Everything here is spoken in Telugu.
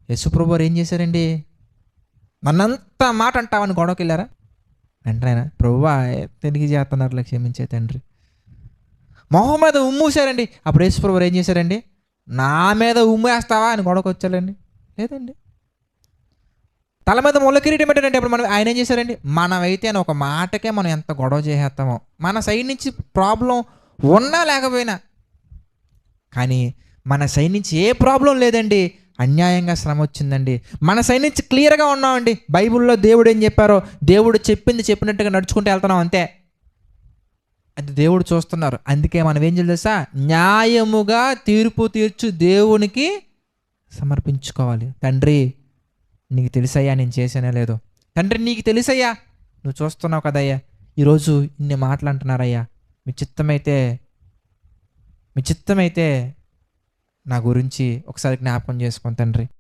యేసుప్రభు వారు ఏం చేశారండి? నన్నంత మాట అంటావని గొడవకి వెళ్ళారా? వెంటనే ప్రభువా తెలియ చేస్తున్నట్లే క్షమించే తండ్రి. మొహం మీద ఉమ్మూసారండి. అప్పుడు యేసుప్రభు వారు ఏం చేశారండి? నా మీద ఉమ్మేస్తావా అని గొడవకి వచ్చారండి? లేదండి. తల మీద ముళ్ళ కిరీటం పెట్టారంటే అప్పుడు మనం ఆయన ఏం చేశారండి? మనమైతే అని ఒక మాటకే మనం ఎంత గొడవ చేసేస్తామో, మన సైడ్ నుంచి ప్రాబ్లం ఉన్నా లేకపోయినా, కానీ మన సైడ్ నుంచి ఏ ప్రాబ్లం లేదండి. అన్యాయంగా శ్రమ వచ్చిందండి, మన సైడ్ నుంచి క్లియర్గా ఉన్నామండి. బైబిల్లో దేవుడు ఏం చెప్పారో దేవుడు చెప్పింది చెప్పినట్టుగా నడుచుకుంటూ వెళ్తున్నాం అంతే. అది దేవుడు చూస్తున్నారు. అందుకే మనం ఏం చేయాలి తెలుసా? న్యాయముగా తీర్పు తీర్చు దేవునికి సమర్పించుకోవాలి. తండ్రి నీకు తెలుసయ్యా నేను చేసానే లేదో. తండ్రి నీకు తెలుసయ్యా, నువ్వు చూస్తున్నావు కదయ్యా, ఈరోజు ఇన్ని మాటలు అంటున్నారయ్యా, మీ చిత్తమైతే నా గురించి ఒకసారి జ్ఞాపకం చేసుకోండి తండ్రి.